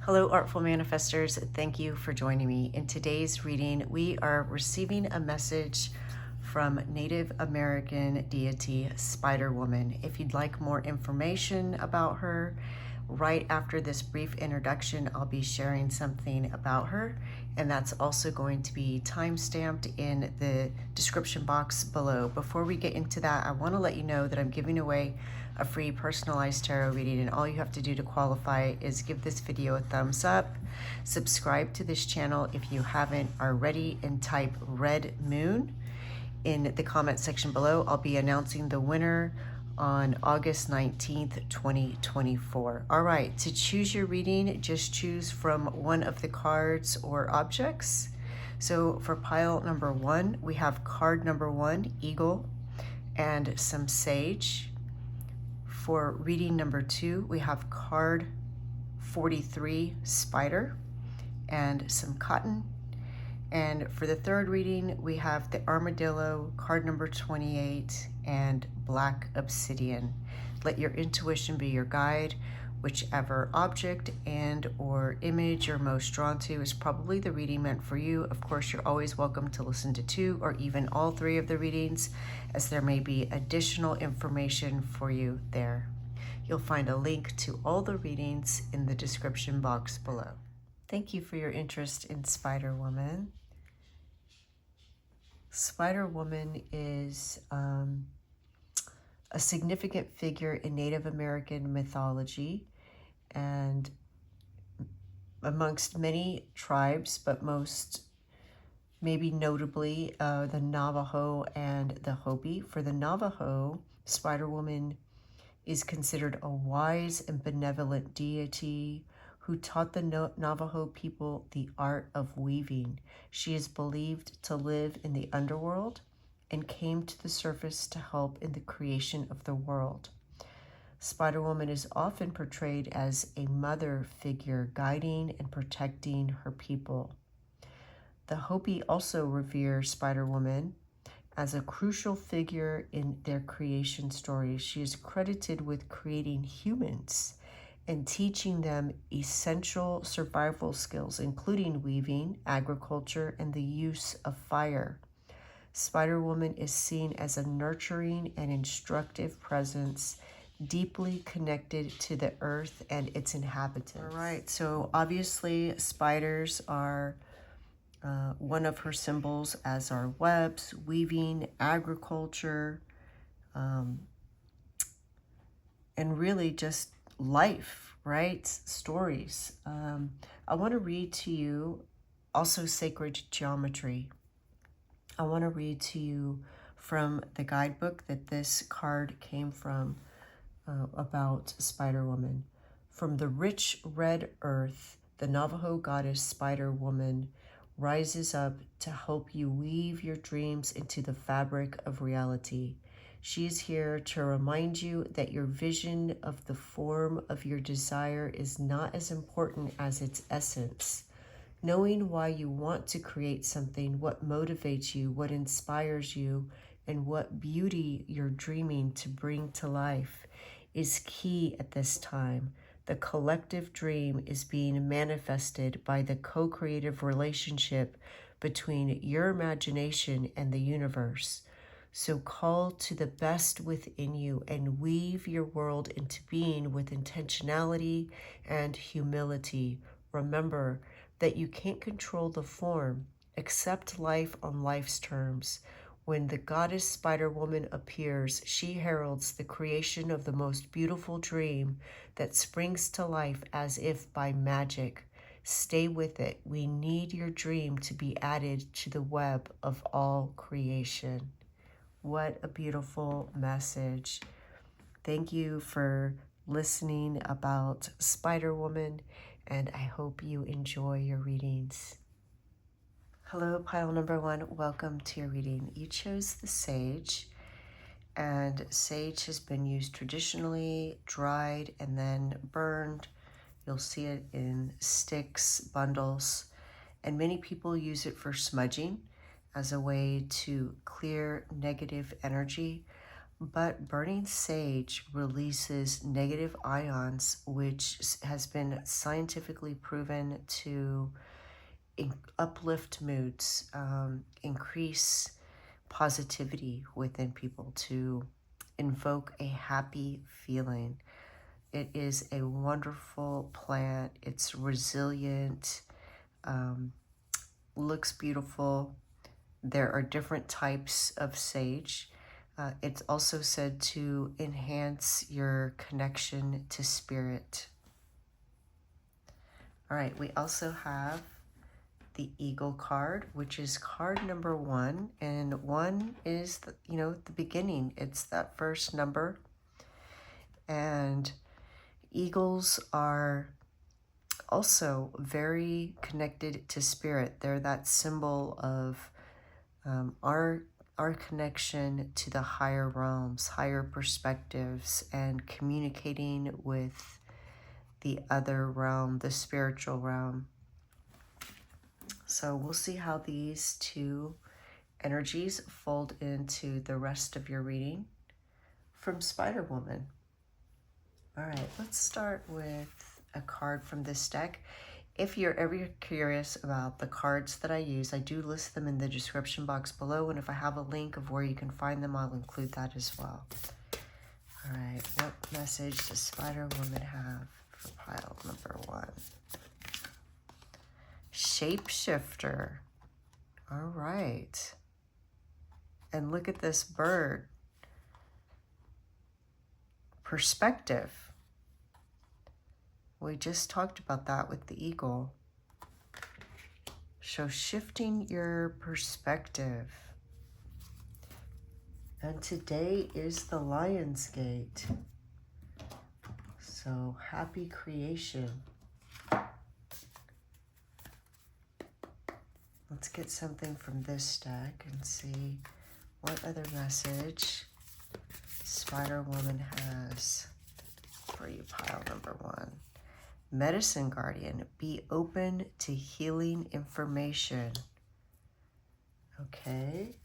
Hello, Artful Manifestors. Thank you for joining me. In today's reading, we are receiving a message from Native American deity Spiderwoman. If you'd like more information about her, right after this brief introduction, I'll be sharing something about her, and that's also going to be time-stamped in the description box below. Before we get into that, I want to let you know that I'm giving away a free personalized tarot reading, and all you have to do to qualify is give this video a thumbs up, subscribe to this channel if you haven't already, and type Red Moon in the comment section below. I'll be announcing the winner on August 19th, 2024. All right, to choose your reading, just choose from one of the cards or objects. So for pile number 1, we have card number 1, Eagle, and some sage. For reading number 2, we have card 43, Spider, and some cotton. And for the third reading, we have the Armadillo, card number 28, and black obsidian. Let your intuition be your guide. Whichever object and or image you're most drawn to is probably the reading meant for you. Of course, you're always welcome to listen to 2 or even all 3 of the readings, as there may be additional information for you there. You'll find a link to all the readings in the description box below. Thank you for your interest in Spiderwoman. Spiderwoman is a significant figure in Native American mythology and amongst many tribes, but most maybe notably the Navajo and the Hopi. For the Navajo, Spiderwoman is considered a wise and benevolent deity who taught the Navajo people the art of weaving. She is believed to live in the underworld and came to the surface to help in the creation of the world. Spiderwoman is often portrayed as a mother figure guiding and protecting her people. The Hopi also revere Spiderwoman as a crucial figure in their creation stories. She is credited with creating humans and teaching them essential survival skills, including weaving, agriculture, and the use of fire. Spiderwoman is seen as a nurturing and instructive presence, deeply connected to the earth and its inhabitants. All right, so obviously spiders are one of her symbols, as are webs, weaving, agriculture, and really just life, right? Stories. I want to read to you also sacred geometry. I want to read to you from the guidebook that this card came from about Spiderwoman. From the rich red earth, the Navajo goddess Spiderwoman rises up to help you weave your dreams into the fabric of reality. She is here to remind you that your vision of the form of your desire is not as important as its essence. Knowing why you want to create something, what motivates you, what inspires you, and what beauty you're dreaming to bring to life is key at this time. The collective dream is being manifested by the co-creative relationship between your imagination and the universe. So call to the best within you and weave your world into being with intentionality and humility. Remember that you can't control the form. Accept life on life's terms. When the goddess Spiderwoman appears, she heralds the creation of the most beautiful dream that springs to life as if by magic. Stay with it. We need your dream to be added to the web of all creation. What a beautiful message. Thank you for listening about Spiderwoman, and I hope you enjoy your readings. Hello, pile number 1. Welcome to your reading. You chose the sage, and sage has been used traditionally, dried, and then burned. You'll see it in sticks, bundles, and many people use it for smudging as a way to clear negative energy. but burning sage releases negative ions, which has been scientifically proven to uplift moods, increase positivity within people, to invoke a happy feeling. It is a wonderful plant. It's resilient, looks beautiful. There are different types of sage. It's also said to enhance your connection to spirit. All right, we also have the Eagle card, which is card number 1. And 1 is, the beginning. It's that first number. And eagles are also very connected to spirit. They're that symbol of our connection to the higher realms, higher perspectives, and communicating with the other realm, the spiritual realm. So we'll see how these two energies fold into the rest of your reading from Spiderwoman. All right, let's start with a card from this deck. If you're ever curious about the cards that I use, I do list them in the description box below, and if I have a link of where you can find them, I'll include that as well. All right, what message does Spiderwoman have for pile number 1? Shapeshifter. All right. And look at this bird. Perspective. We just talked about that with the eagle. So shifting your perspective. And today is the Lion's Gate. So happy creation. Let's get something from this deck and see what other message Spiderwoman has for you, pile number 1. Medicine Guardian, be open to healing information. Okay.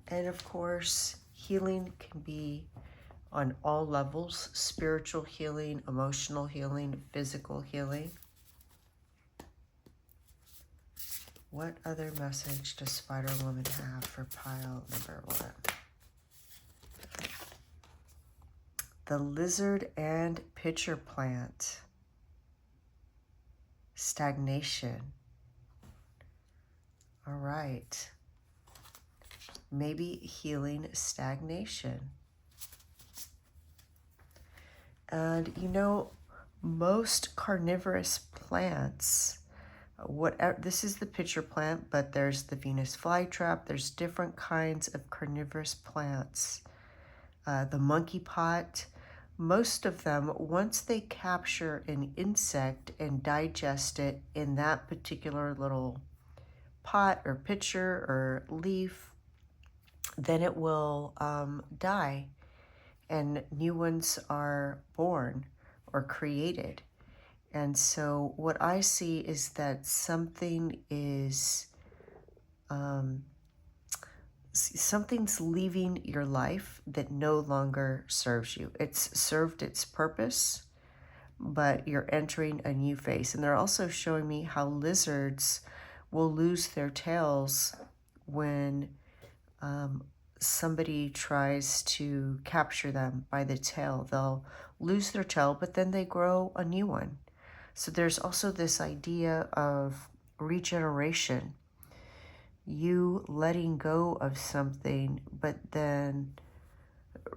And of course, healing can be on all levels: spiritual healing, emotional healing, physical healing. What other message does Spiderwoman have for pile number 1? The lizard and pitcher plant. Stagnation. All right. Maybe healing stagnation. And most carnivorous plants, this is the pitcher plant, but there's the Venus flytrap. There's different kinds of carnivorous plants. The monkey pot. Most of them, once they capture an insect and digest it in that particular little pot or pitcher or leaf, then it will die and new ones are born or created. And so what I see is that something is, something's leaving your life that no longer serves you. It's served its purpose, but you're entering a new phase. And they're also showing me how lizards will lose their tails when somebody tries to capture them by the tail. They'll lose their tail, but then they grow a new one. So there's also this idea of regeneration. You letting go of something, but then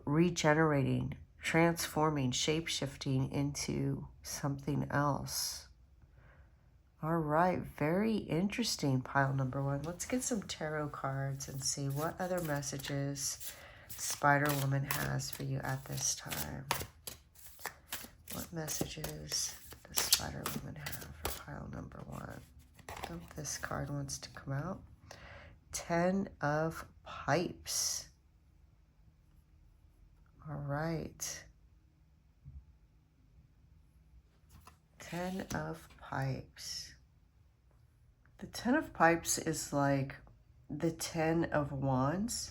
regenerating, transforming, shape-shifting into something else. All right, very interesting, pile number 1. Let's get some tarot cards and see what other messages Spiderwoman has for you at this time. What messages does Spiderwoman have for pile number 1? I think this card wants to come out. 10 of Pipes. All right. 10 of Pipes. The 10 of Pipes is like the 10 of Wands.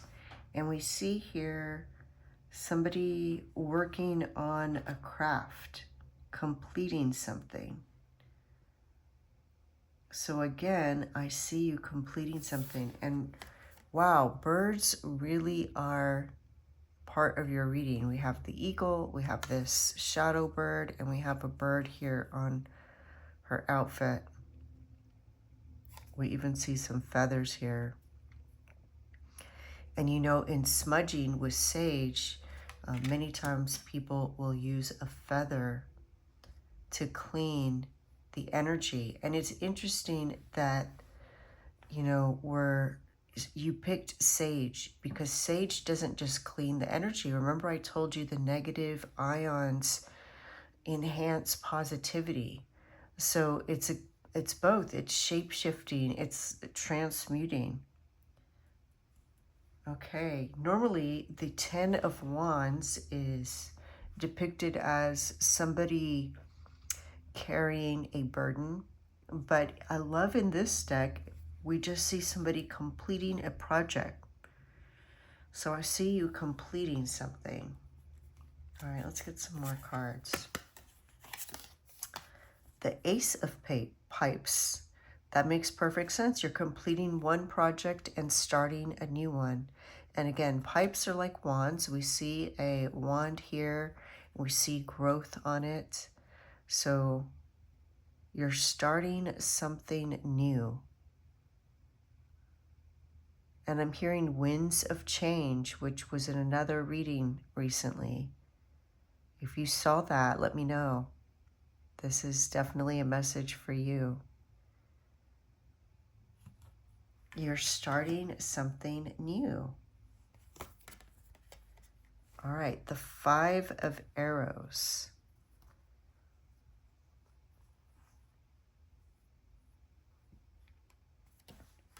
And we see here somebody working on a craft, completing something. So again, I see you completing something. And wow, birds really are part of your reading. We have the eagle, we have this shadow bird, and we have a bird here on her outfit. We even see some feathers here. And you know, in smudging with sage, many times people will use a feather to clean the energy. And it's interesting that, you know, you picked sage because sage doesn't just clean the energy. Remember I told you the negative ions enhance positivity. So it's both. It's shape-shifting, it's transmuting. Okay, normally the 10 of Wands is depicted as somebody carrying a burden, but I love in this deck, we just see somebody completing a project. So I see you completing something. All right, let's get some more cards. The Ace of Pipes. That makes perfect sense. You're completing one project and starting a new one. And again, pipes are like wands. We see a wand here. We see growth on it. So you're starting something new. And I'm hearing winds of change, which was in another reading recently. If you saw that, let me know. This is definitely a message for you. You're starting something new. All right, the 5 of Arrows.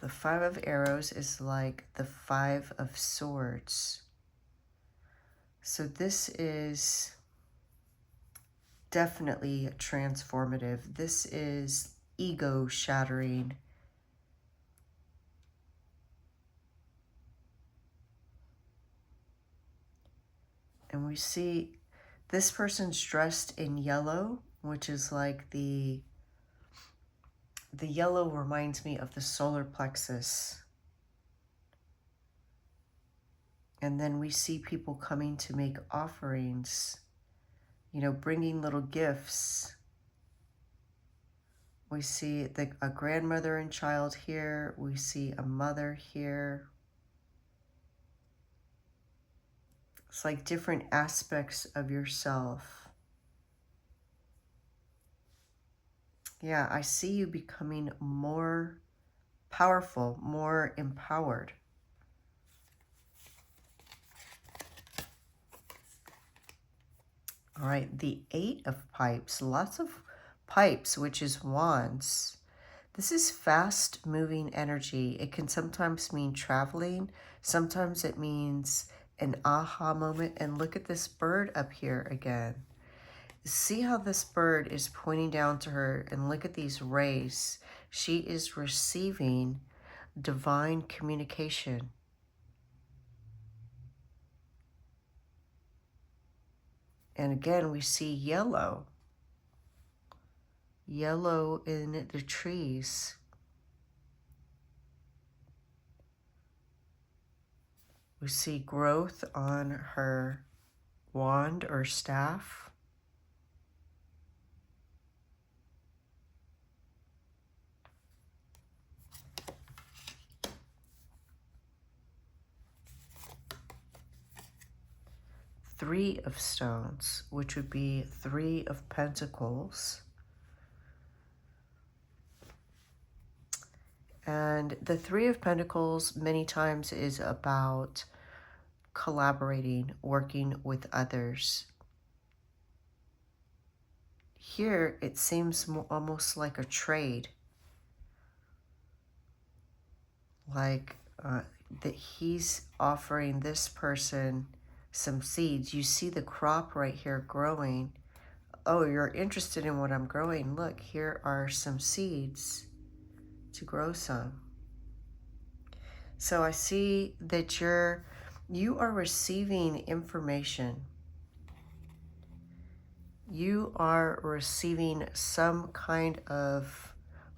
The 5 of Arrows is like the 5 of Swords. So this is definitely transformative. This is ego shattering. And we see this person's dressed in yellow, which is like the yellow reminds me of the solar plexus. And then we see people coming to make offerings, you know, bringing little gifts. We see a grandmother and child here. We see a mother here. It's like different aspects of yourself. Yeah, I see you becoming more powerful, more empowered. All right, the 8 of Pipes, lots of pipes, which is wands. This is fast-moving energy. It can sometimes mean traveling. Sometimes it means an aha moment. And look at this bird up here again. See how this bird is pointing down to her, and look at these rays. She is receiving divine communication. And again, we see yellow. Yellow in the trees. We see growth on her wand or staff. Three of Stones, which would be 3 of Pentacles. And the 3 of Pentacles many times is about collaborating, working with others. Here, it seems almost like a trade. Like that he's offering this person some seeds. You see the crop right here growing. Oh, you're interested in what I'm growing. Look, here are some seeds to grow some. So I see that you're You are receiving information. You are receiving some kind of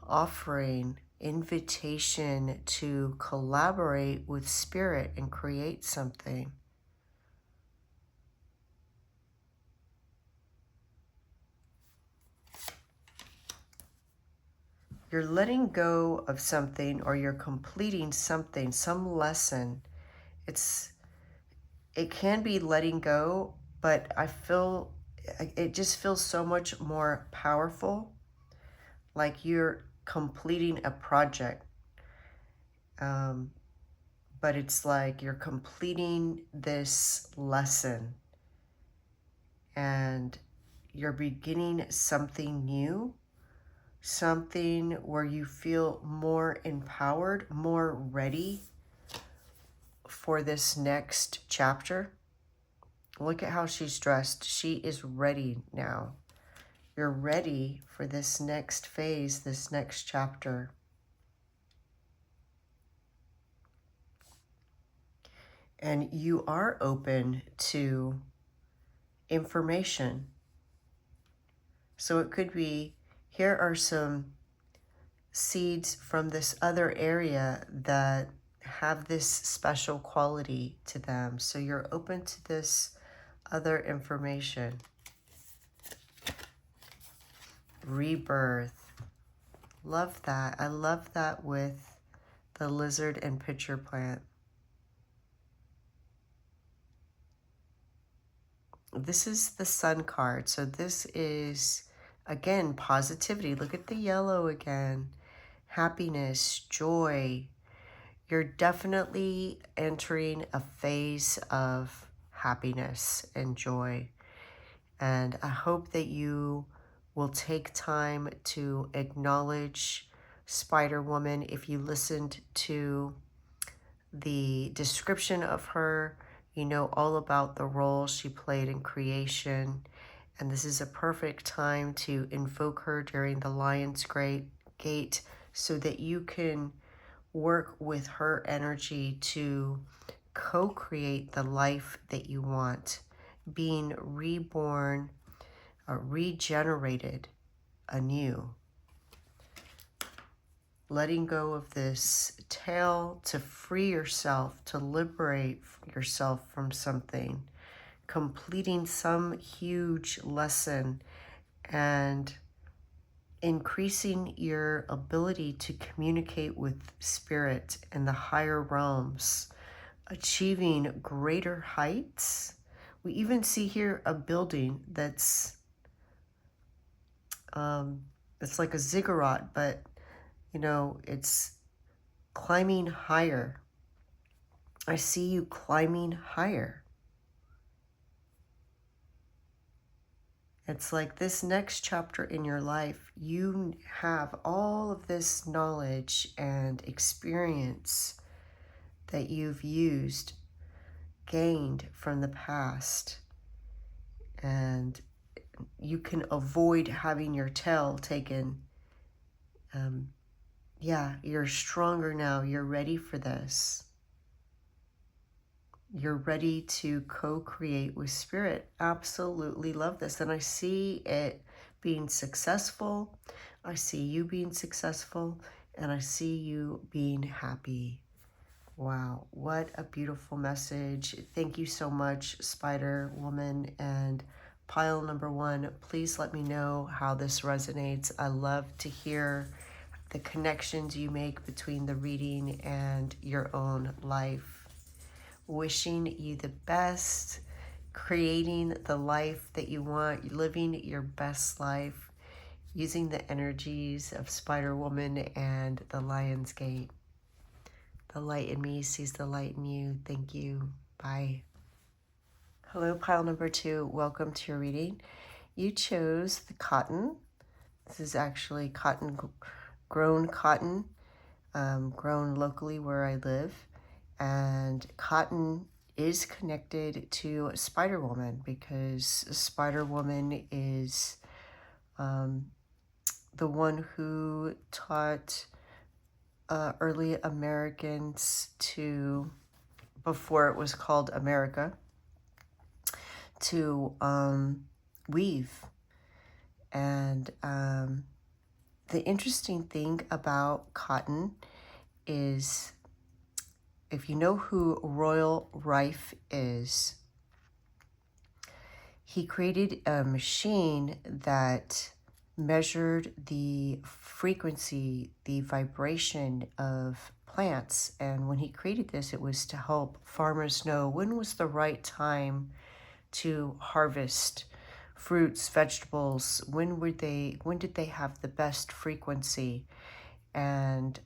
offering, invitation to collaborate with spirit and create something. You're letting go of something, or you're completing something, some lesson. It can be letting go, but I feel it just feels so much more powerful, like you're completing a project. But it's like you're completing this lesson and you're beginning something new, something where you feel more empowered, more ready for this next chapter. Look at how she's dressed. She is ready now. You're ready for this next phase, this next chapter. And you are open to information. So it could be, here are some seeds from this other area that have this special quality to them. So you're open to this other information. Rebirth. Love that. I love that with the lizard and pitcher plant. This is the sun card. So this is, again, positivity. Look at the yellow again. Happiness, joy. You're definitely entering a phase of happiness and joy. And I hope that you will take time to acknowledge Spiderwoman. If you listened to the description of her, you know all about the role she played in creation. And this is a perfect time to invoke her during the Lion's Gate so that you can work with her energy to co-create the life that you want, being reborn or regenerated anew. Letting go of this tail to free yourself, to liberate yourself from something, completing some huge lesson, and increasing your ability to communicate with spirit in the higher realms, achieving greater heights. We even see here a building that's it's like a ziggurat, but you know, it's climbing higher. I see you climbing higher. It's like this next chapter in your life, you have all of this knowledge and experience that you've used, gained from the past, and you can avoid having your tail taken. Yeah, you're stronger now. You're ready for this. You're ready to co-create with spirit. Absolutely love this. And I see it being successful. I see you being successful. And I see you being happy. Wow, what a beautiful message. Thank you so much, Spiderwoman. And pile number one, please let me know how this resonates. I love to hear the connections you make between the reading and your own life. Wishing you the best, creating the life that you want, living your best life, using the energies of Spiderwoman and the Lion's Gate. The light in me sees the light in you. Thank you. Bye. Hello, pile number two. Welcome to your reading. You chose the cotton. This is actually grown cotton, grown locally where I live. And cotton is connected to Spiderwoman because Spiderwoman is the one who taught early Americans to before it was called America, to weave. And the interesting thing about cotton is, if you know who Royal Rife is, he created a machine that measured the frequency, the vibration of plants. And when he created this, it was to help farmers know when was the right time to harvest fruits, vegetables, when did they have the best frequency. And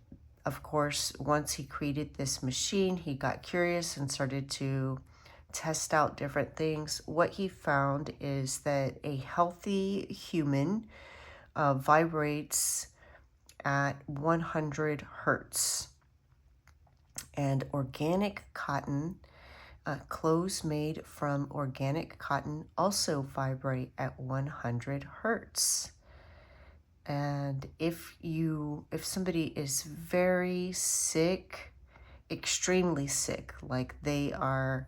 of course, once he created this machine, he got curious and started to test out different things. What he found is that a healthy human vibrates at 100 hertz. And organic cotton, clothes made from organic cotton, also vibrate at 100 hertz. And if somebody is very sick, extremely sick, like they are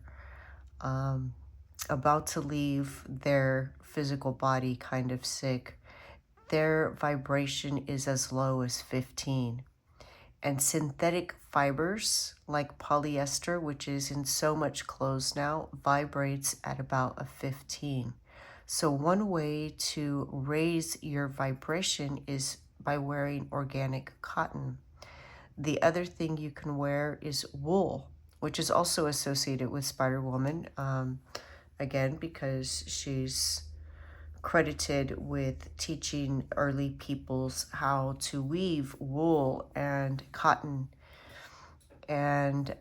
about to leave their physical body kind of sick, their vibration is as low as 15. And synthetic fibers like polyester, which is in so much clothes now, vibrates at about a 15. So one way to raise your vibration is by wearing organic cotton. The other thing you can wear is wool, which is also associated with Spiderwoman, again, because she's credited with teaching early peoples how to weave wool and cotton. And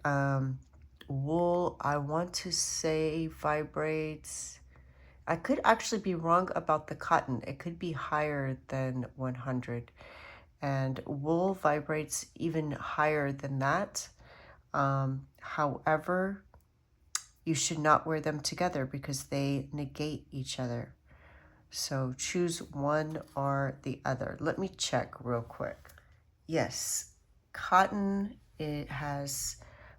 wool, I want to say, vibrates. I could actually be wrong about the cotton. It could be higher than 100. And wool vibrates even higher than that. However, you should not wear them together because they negate each other. So choose one or the other. Let me check real quick. Yes, cotton, it has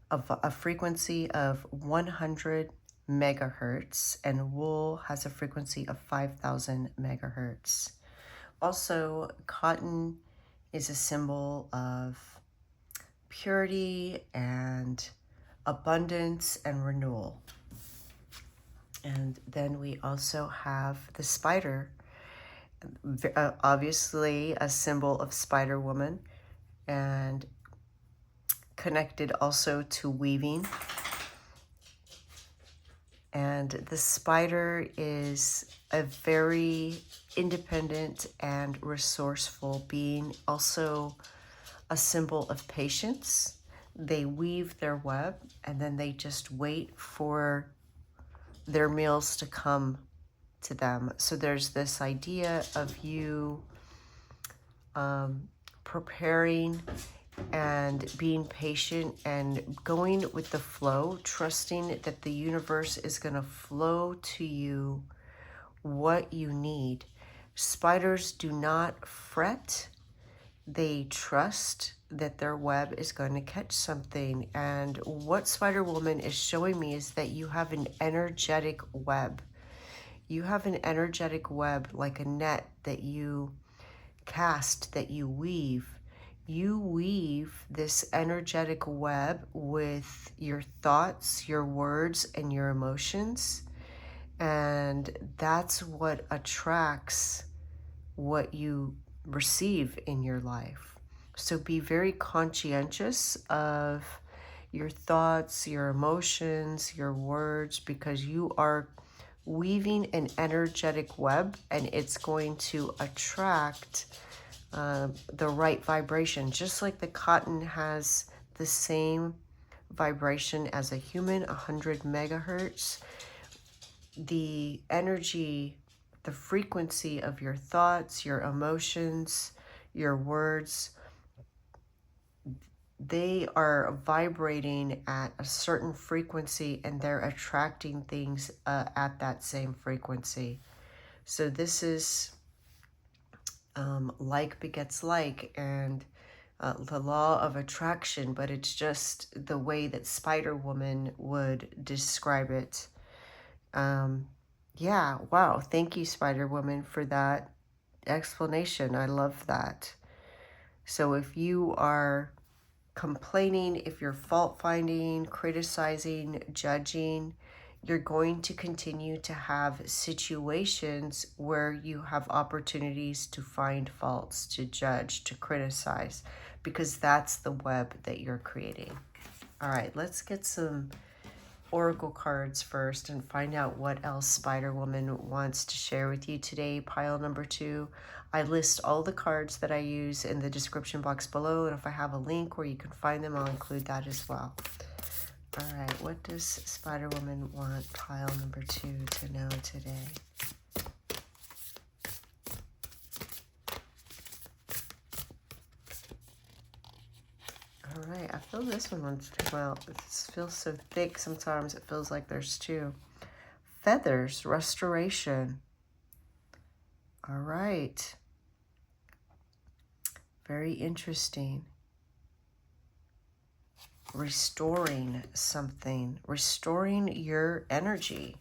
a frequency of 100 megahertz, and wool has a frequency of 5,000 megahertz. Also, cotton is a symbol of purity and abundance and renewal. And then we also have the spider, obviously a symbol of Spiderwoman, and connected also to weaving. And the spider is a very independent and resourceful being, also a symbol of patience. They weave their web and then they just wait for their meals to come to them. So there's this idea of you preparing and being patient and going with the flow, trusting that the universe is going to flow to you what you need. Spiders do not fret. They trust that their web is going to catch something. And what Spiderwoman is showing me is that you have an energetic web. You have an energetic web, like a net that you cast, that you weave. You weave this energetic web with your thoughts, your words, and your emotions. And that's what attracts what you receive in your life. So be very conscientious of your thoughts, your emotions, your words, because you are weaving an energetic web and it's going to attract the right vibration. Just like the cotton has the same vibration as a human, 100 megahertz, the energy, the frequency of your thoughts, your emotions, your words, they are vibrating at a certain frequency and they're attracting things at that same frequency. So this is like begets like, and the law of attraction, but it's just the way that Spiderwoman would describe it. Yeah, wow. Thank you, Spiderwoman, for that explanation. I love that. So if you are complaining, if you're fault finding, criticizing, judging, you're going to continue to have situations where you have opportunities to find faults, to judge, to criticize, because that's the web that you're creating. All right, let's get some oracle cards first and find out what else Spiderwoman wants to share with you today. Pile number 2. I list all the cards that I use in the description box below, and if I have a link where you can find them, I'll include that as well. All right, what does Spiderwoman want pile number 2 to know today? All right, I feel this one wants to come out. It feels so thick sometimes it feels like there's 2. Feathers, restoration. All right. Very interesting. Restoring something, restoring your energy.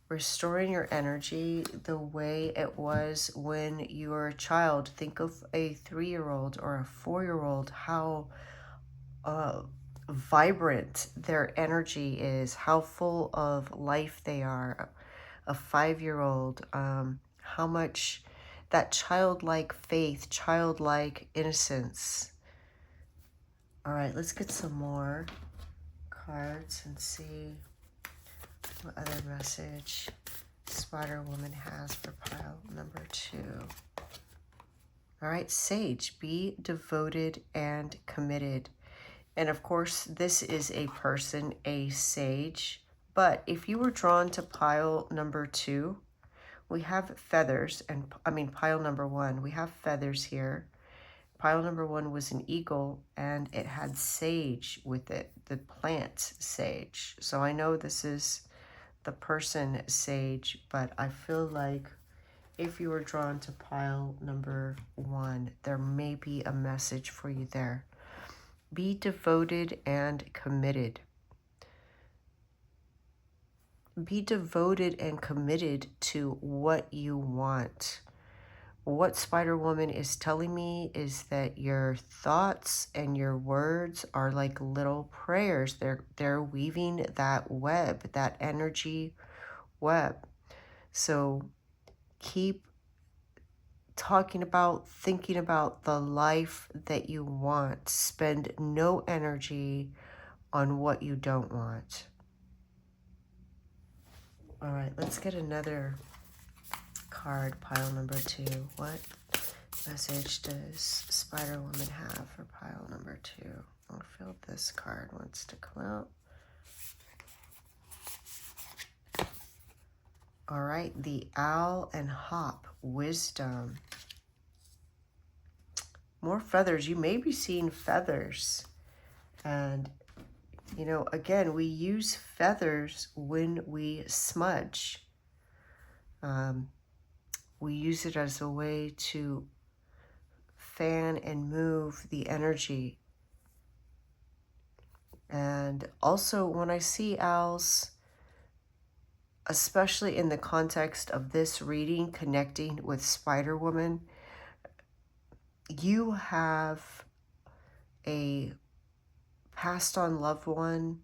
Restoring your energy the way it was when you were a child. Think of a 3-year-old or a 4-year-old, how vibrant their energy is, how full of life they are. A 5-year-old, how much that childlike faith, childlike innocence. All right, let's get some more cards and see what other message Spiderwoman has for pile number 2. All right, Sage, be devoted and committed. And of course, this is a person, a sage. But if you were drawn to pile number 2, we have feathers, and pile number 1, we have feathers here. Pile number 1 was an eagle, and it had sage with it, the plant sage. So I know this is the person sage, but I feel like if you were drawn to pile number 1, there may be a message for you there. Be devoted and committed. Be devoted and committed to what you want. What Spiderwoman is telling me is that your thoughts and your words are like little prayers. They're weaving that web, that energy web. So keep talking about, thinking about the life that you want. Spend no energy on what you don't want. All right, let's get another card, pile number 2. What message does Spiderwoman have for pile number 2? I feel this card wants to come out. All right, the owl and hop, wisdom. More feathers. You may be seeing feathers. And, you know, again, we use feathers when we smudge. We use it as a way to fan and move the energy. And also when I see owls, especially in the context of this reading, connecting with Spiderwoman, you have a passed on loved one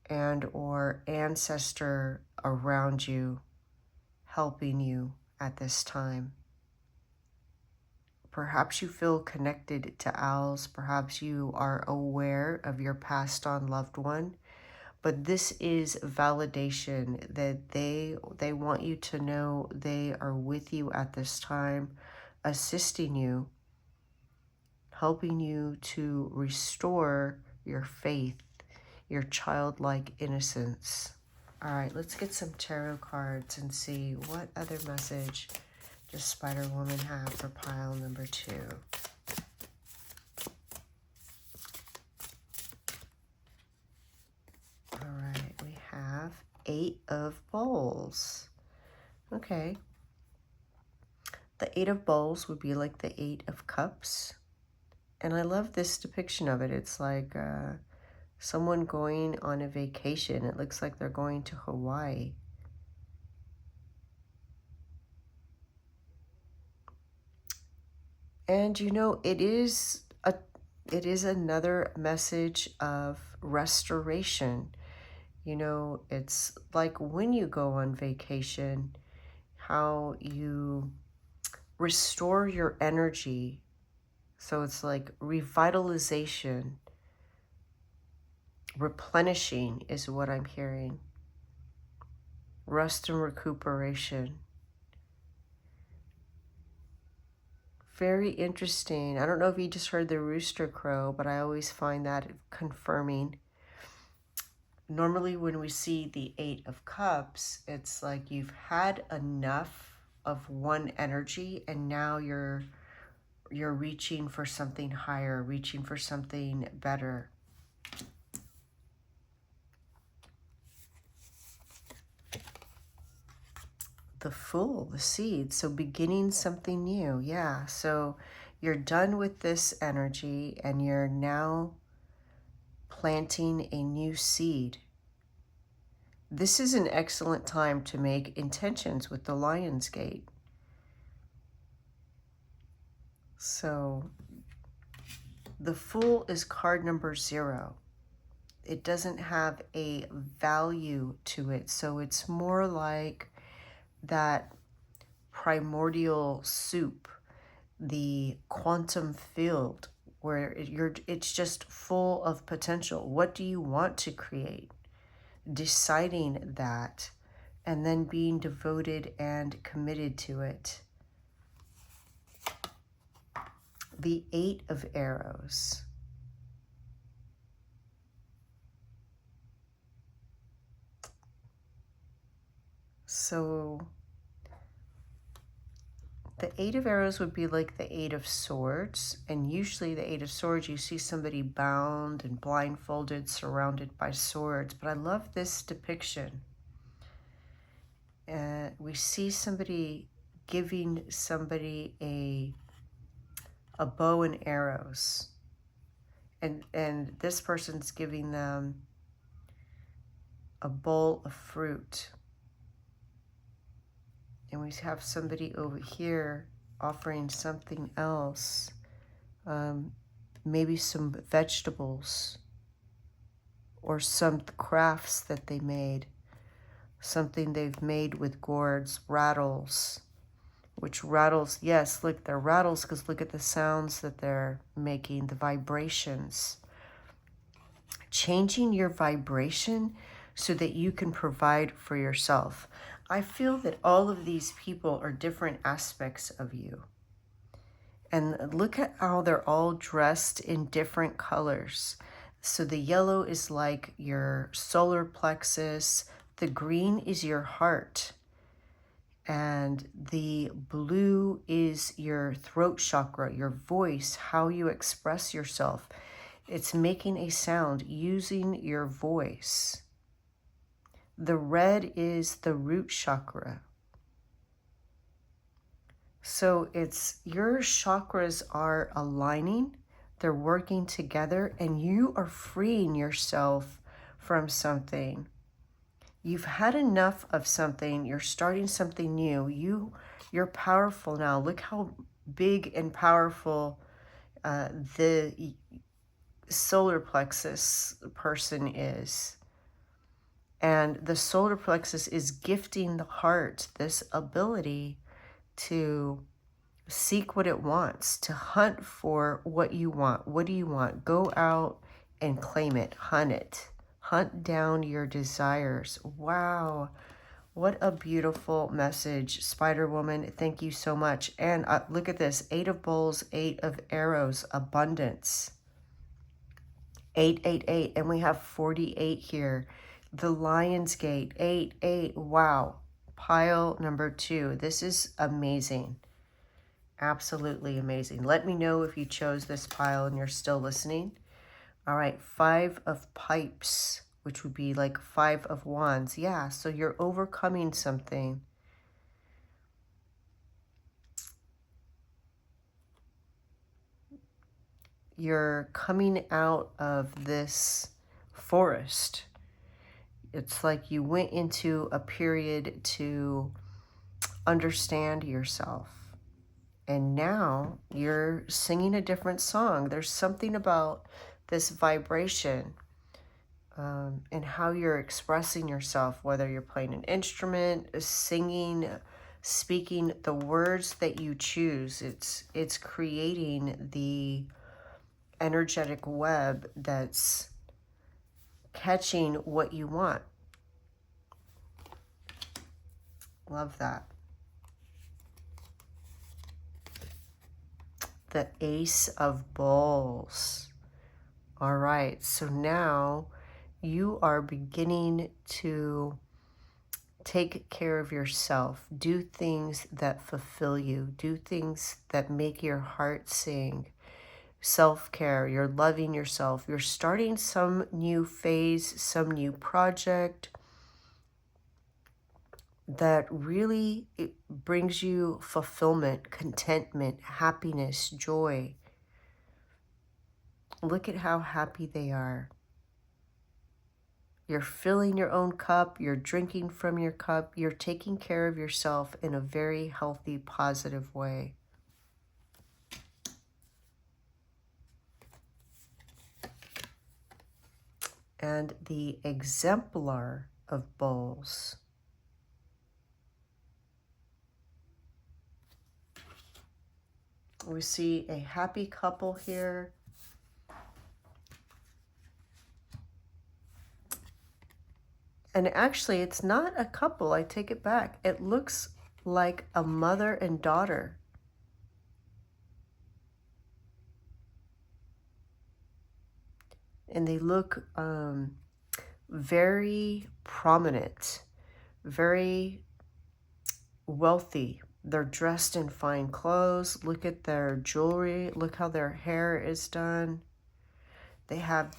and or ancestor around you helping you at this time. Perhaps you feel connected to owls. Perhaps you are aware of your passed on loved one. But this is validation that they want you to know they are with you at this time, assisting you, helping you to restore your faith, your childlike innocence. All right, let's get some tarot cards and see what other message does Spiderwoman have for pile number 2. All right, we have 8 of Bowls. Okay. The 8 of Bowls would be like the 8 of Cups. And I love this depiction of it. It's like someone going on a vacation. It looks like they're going to Hawaii. And you know, it is another message of restoration. You know, it's like when you go on vacation, how you restore your energy. So it's like revitalization, replenishing is what I'm hearing. Rest and recuperation. Very interesting. I don't know if you just heard the rooster crow, but I always find that confirming. Normally when we see the Eight of Cups, it's like you've had enough of one energy and now you're reaching for something higher, reaching for something better. The Fool, the Seed, so beginning something new. Yeah, so you're done with this energy and you're now planting a new seed. This is an excellent time to make intentions with the Lion's Gate. So the Fool is card number 0. It doesn't have a value to it, so it's more like that primordial soup, the quantum field, where it's just full of potential. What do you want to create? Deciding that, and then being devoted and committed to it. The 8 of Arrows. So the 8 of Arrows would be like the 8 of Swords, and usually the 8 of Swords, you see somebody bound and blindfolded, surrounded by swords. But I love this depiction. We see somebody giving somebody a bow and arrows, and this person's giving them a bowl of fruit. And we have somebody over here offering something else, maybe some vegetables or some crafts that they made, something they've made with gourds, rattles, which rattles, yes, look, they're rattles because look at the sounds that they're making, the vibrations. Changing your vibration so that you can provide for yourself. I feel that all of these people are different aspects of you. And look at how they're all dressed in different colors. So the yellow is like your solar plexus, the green is your heart, and the blue is your throat chakra, your voice, how you express yourself. It's making a sound using your voice. The red is the root chakra. So it's your chakras are aligning, they're working together, and you are freeing yourself from something. You've had enough of something, you're starting something new. You're powerful now. Look how big and powerful the solar plexus person is. And the solar plexus is gifting the heart this ability to seek what it wants, to hunt for what you want. What do you want? Go out and claim it, hunt it. Hunt down your desires. Wow, what a beautiful message, Spiderwoman. Thank you so much. And look at this, 8 of Bowls, 8 of Arrows, abundance. 888, and we have 48 here. The Lion's Gate, 8. Wow. Pile number 2. This is amazing. Absolutely amazing. Let me know if you chose this pile and you're still listening. All right, 5 of Pipes, which would be like 5 of Wands. Yeah, so you're overcoming something. you're coming out of this forest. It's like you went into a period to understand yourself. And now you're singing a different song. There's something about this vibration and how you're expressing yourself, whether you're playing an instrument, singing, speaking, the words that you choose. It's creating the energetic web that's catching what you want. Love that. The Ace of Bowls. All right, so now you are beginning to take care of yourself. Do things that fulfill you. Do things that make your heart sing. Self-care. You're loving yourself. You're starting some new phase, some new project that really brings you fulfillment, contentment, happiness, joy. Look at how happy they are. You're filling your own cup. You're drinking from your cup. You're taking care of yourself in a very healthy, positive way. And the Exemplar of Bowls. We see a happy couple here. And actually, it's not a couple. I take it back. It looks like a mother and daughter. And they look very prominent, very wealthy. They're dressed in fine clothes. Look at their jewelry. Look how their hair is done. They have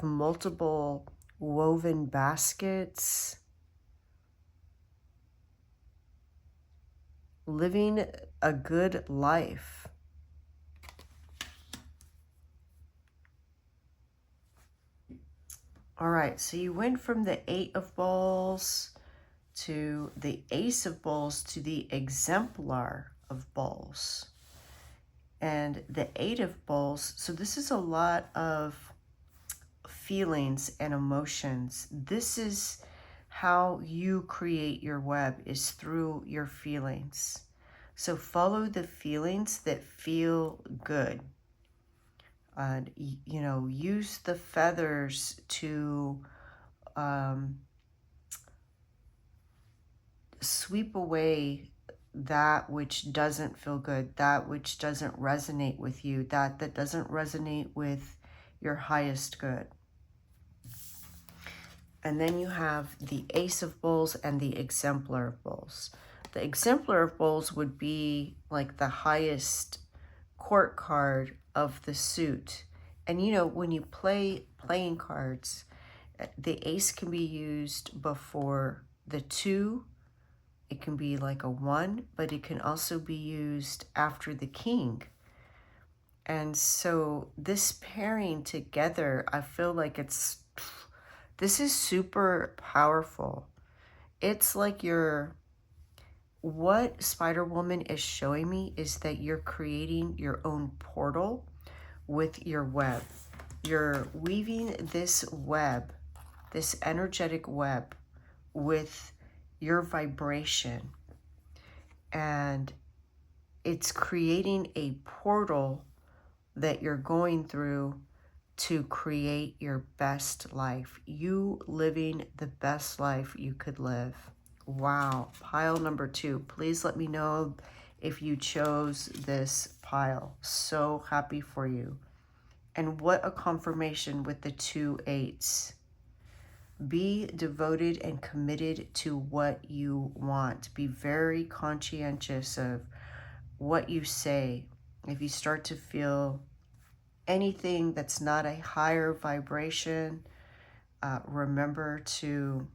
multiple woven baskets. Living a good life. All right, so you went from the Eight of Bowls to the Ace of Bowls to the Exemplar of Bowls. And the Eight of Bowls, so this is a lot of feelings and emotions. This is how you create your web, is through your feelings. So follow the feelings that feel good. You know, use the feathers to sweep away that which doesn't feel good, that which doesn't resonate with you, that doesn't resonate with your highest good. And then you have the Ace of Bowls and the Exemplar of Bowls. The Exemplar of Bowls would be like the highest court card of the suit. And you know, when you play playing cards, the ace can be used before the 2. It can be like a 1, but it can also be used after the king. And so this pairing together, I feel like this is super powerful. It's like what Spiderwoman is showing me is that you're creating your own portal with your web. You're weaving this web, this energetic web, with your vibration. And it's creating a portal that you're going through to create your best life. You living the best life you could live. Wow. Pile number 2. Please let me know if you chose this pile. So happy for you. And what a confirmation with the 2 8s. Be devoted and committed to what you want. Be very conscientious of what you say. If you start to feel anything that's not a higher vibration, remember to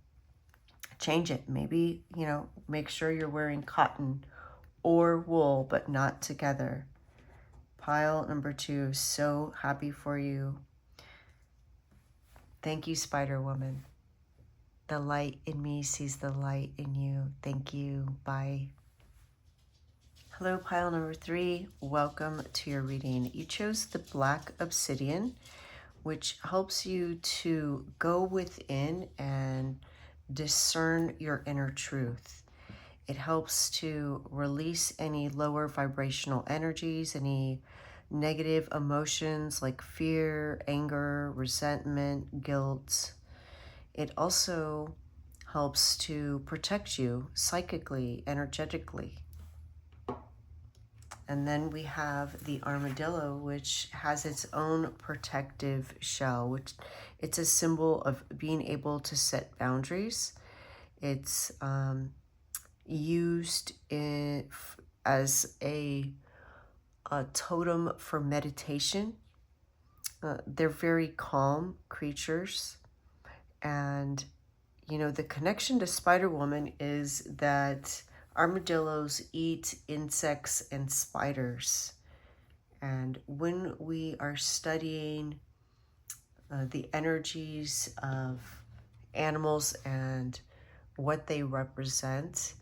change it. Maybe, you know, make sure you're wearing cotton or wool, but not together. Pile number 2, so happy for you. Thank you, Spiderwoman. The light in me sees the light in you. Thank you. Bye. Hello, pile number 3. Welcome to your reading. You chose the Black Obsidian, which helps you to go within and discern your inner truth. It helps to release any lower vibrational energies, any negative emotions like fear, anger, resentment, guilt. It also helps to protect you psychically, energetically. And then we have the Armadillo, which has its own protective shell, which it's a symbol of being able to set boundaries. It's used as a totem for meditation. They're very calm creatures. And, you know, the connection to Spiderwoman is that armadillos eat insects and spiders. And when we are studying the energies of animals and what they represent,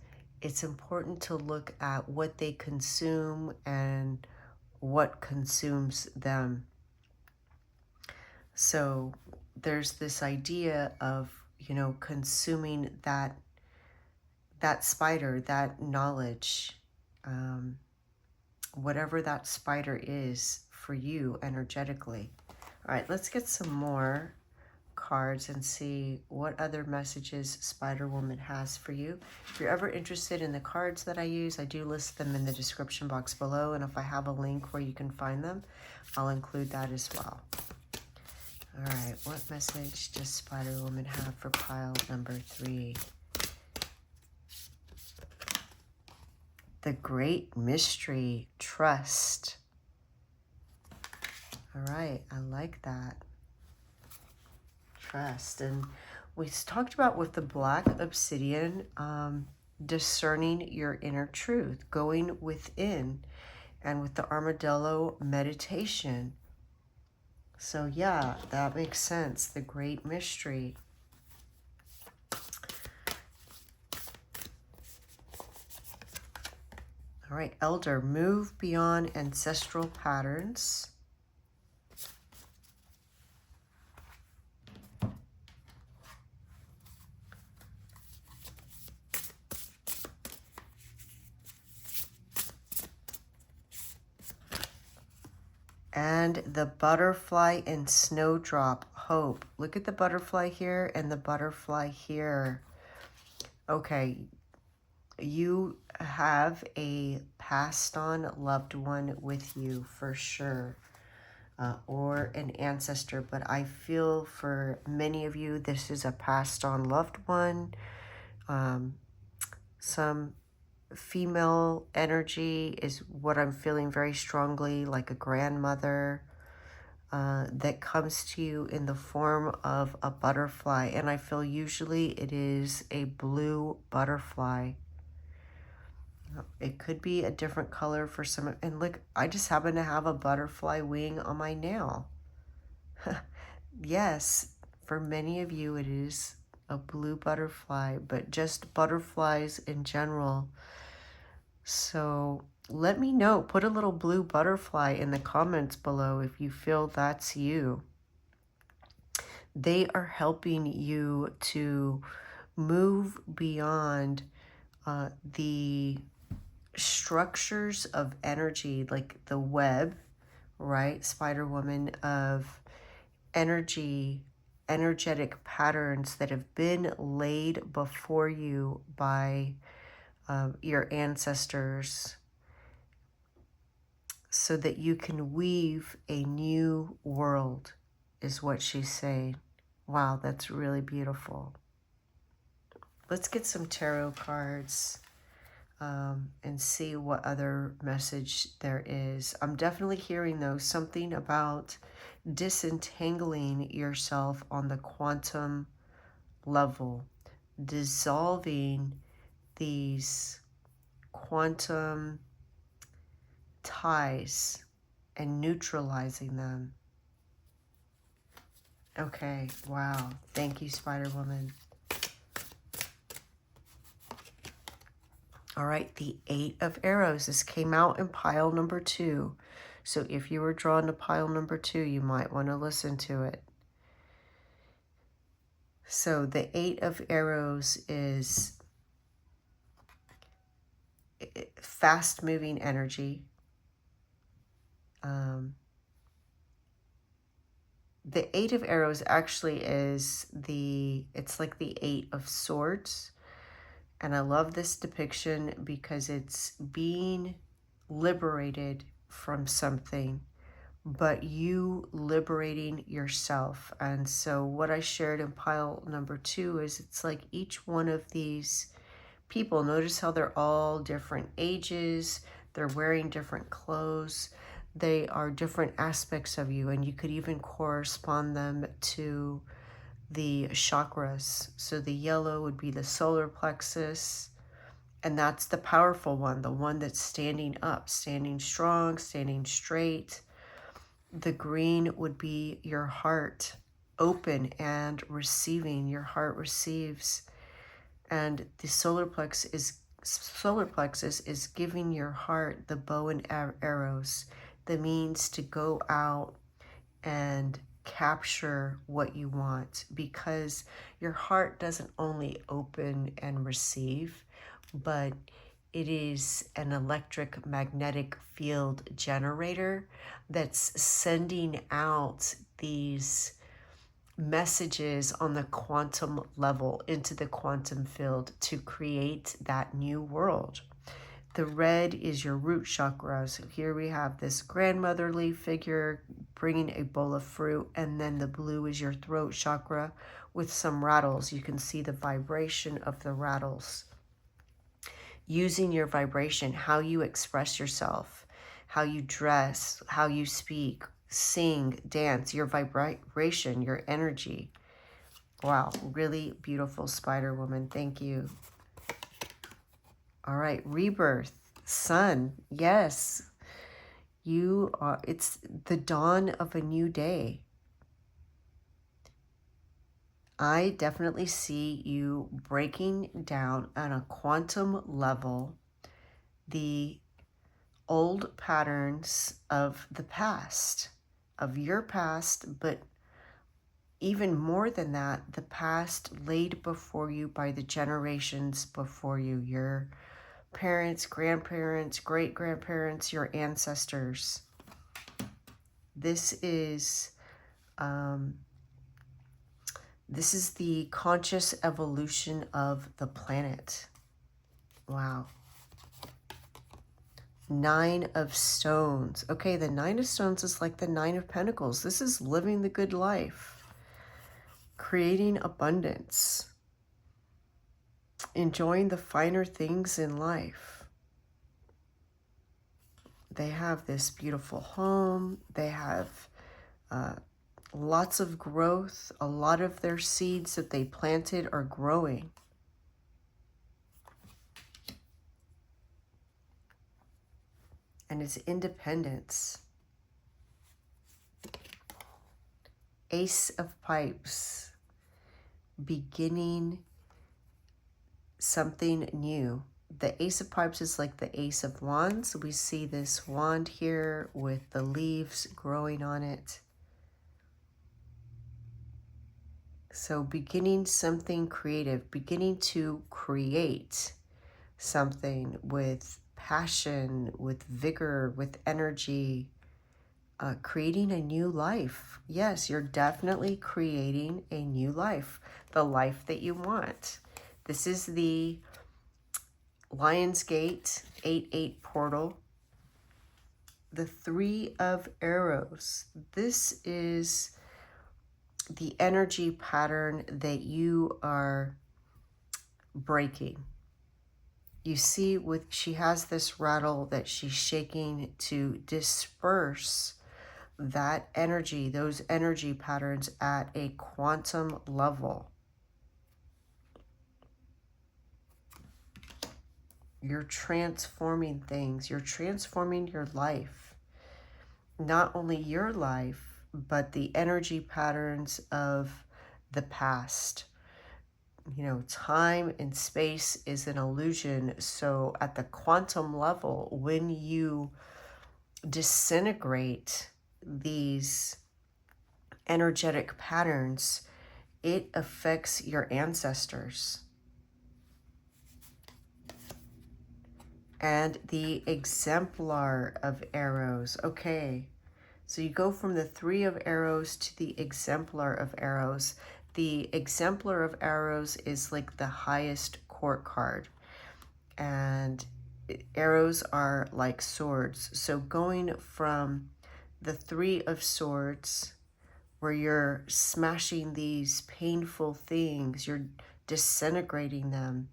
it's important to look at what they consume and what consumes them. So there's this idea of, you know, consuming that spider, that knowledge, whatever that spider is for you energetically. All right, let's get some more cards and see what other messages Spiderwoman has for you. If you're ever interested in the cards that I use, I do list them in the description box below, and if I have a link where you can find them, I'll include that as well. All right, what message does Spiderwoman have for pile number 3? The Great Mystery, trust. All right, I like that. Trust. And we talked about with the Black Obsidian, discerning your inner truth, going within, and with the Armadillo, meditation. So yeah, that makes sense. The Great Mystery. All right, Elder, move beyond ancestral patterns. And the butterfly and snowdrop, hope. Look at the butterfly here and the butterfly here. Okay, you have a passed on loved one with you for sure, or an ancestor, but I feel for many of you this is a passed on loved one. Some female energy is what I'm feeling very strongly, like a grandmother, that comes to you in the form of a butterfly. And I feel usually it is a blue butterfly. It could be a different color for some. And look, I just happen to have a butterfly wing on my nail. Yes, for many of you it is a blue butterfly, but just butterflies in general. So let me know. Put a little blue butterfly in the comments below if you feel that's you. They are helping you to move beyond the structures of energy, like the web, right? Spiderwoman, of energetic patterns that have been laid before you by your ancestors, so that you can weave a new world, is what she's saying. Wow, that's really beautiful. Let's get some tarot cards and see what other message there is. I'm definitely hearing, though, something about disentangling yourself on the quantum level, dissolving these quantum ties and neutralizing them. Okay, wow. Thank you, Spider-Woman. All right, the 8 of Arrows. This came out in pile number 2. So if you were drawn to pile number 2, you might want to listen to it. So the 8 of Arrows is fast-moving energy. The 8 of Arrows actually is it's like the 8 of Swords. And I love this depiction because it's being liberated from something, but you liberating yourself. And so what I shared in pile number 2 is it's like each one of these people, notice how they're all different ages, they're wearing different clothes, they are different aspects of you, and you could even correspond them to the chakras. So the yellow would be the solar plexus, and that's the powerful one, the one that's standing up, standing strong, standing straight. The green would be your heart, open and receiving. Your heart receives. And the solar plexus is giving your heart the bow and arrows, the means to go out and capture what you want, because your heart doesn't only open and receive, but it is an electric magnetic field generator that's sending out these messages on the quantum level into the quantum field to create that new world. The red is your root chakra. So here we have this grandmotherly figure bringing a bowl of fruit, and then the blue is your throat chakra with some rattles. You can see the vibration of the rattles. Using your vibration, how you express yourself, how you dress, how you speak, sing, dance, your vibration, your energy. Wow, really beautiful, Spider-Woman. Thank you. All right, rebirth, sun. Yes, you are. It's the dawn of a new day. I definitely see you breaking down on a quantum level the old patterns of the past, of your past, but even more than that, the past laid before you by the generations before you, your parents, grandparents, great-grandparents, your ancestors. This is the conscious evolution of the planet. Wow. 9 of Stones. Okay, the 9 of Stones is like the 9 of Pentacles. This is living the good life, creating abundance, enjoying the finer things in life. They have this beautiful home. They have lots of growth. A lot of their seeds that they planted are growing. And it's independence. Ace of Pipes. Beginning something new. The Ace of Pipes is like the Ace of Wands. We see this wand here with the leaves growing on it. So beginning something creative, beginning to create something with passion, with vigor, with energy, creating a new life. Yes, you're definitely creating a new life, the life that you want. This is the Lionsgate 8-8 portal. The 3 of Arrows. This is the energy pattern that you are breaking. You see, she has this rattle that she's shaking to disperse that energy, those energy patterns at a quantum level. You're transforming things. You're transforming your life. not only your life, but the energy patterns of the past. You know, time and space is an illusion. So at the quantum level, when you disintegrate these energetic patterns, it affects your ancestors. And the exemplar of arrows. Okay, so you go from the 3 of arrows to the exemplar of arrows. The exemplar of arrows is like the highest court card. And arrows are like swords. So going from the 3 of swords, where you're smashing these painful things, you're disintegrating them.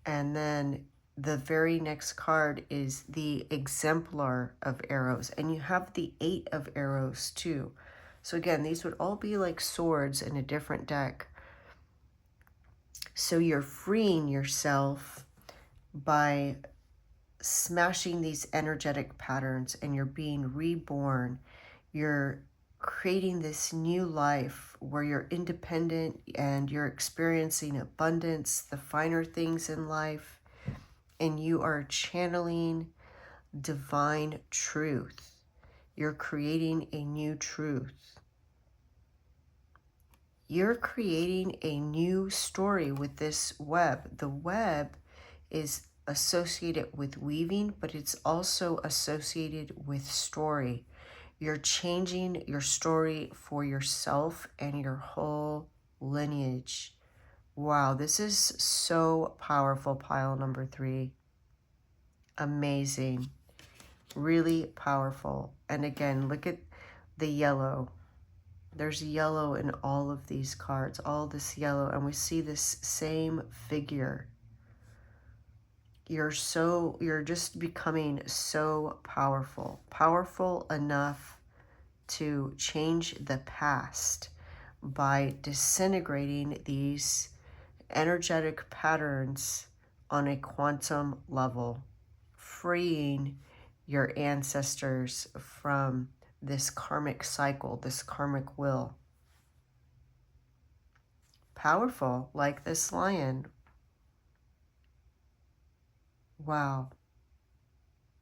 And then the very next card is the exemplar of arrows. And you have the 8 of arrows too. So again, these would all be like swords in a different deck. So you're freeing yourself by smashing these energetic patterns, and you're being reborn. You're creating this new life where you're independent and you're experiencing abundance, the finer things in life, and you are channeling divine truth. You're creating a new truth. You're creating a new story with this web. The web is associated with weaving, but it's also associated with story. You're changing your story for yourself and your whole lineage. Wow, this is so powerful, pile number 3. Amazing. Really powerful. And again, look at the yellow. There's yellow in all of these cards, all this yellow, and we see this same figure. You're just becoming so powerful, powerful enough to change the past by disintegrating these energetic patterns on a quantum level, freeing your ancestors from this karmic cycle, this karmic will. Powerful, like this lion. Wow.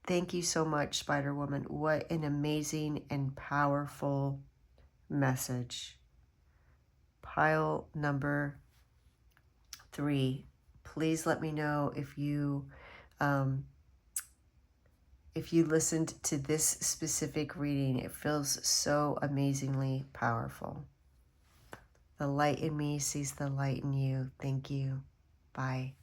Thank you so much, Spiderwoman. What an amazing and powerful message. Pile number 3. Please let me know if you listened to this specific reading. It feels so amazingly powerful. The light in me sees the light in you. Thank you. Bye.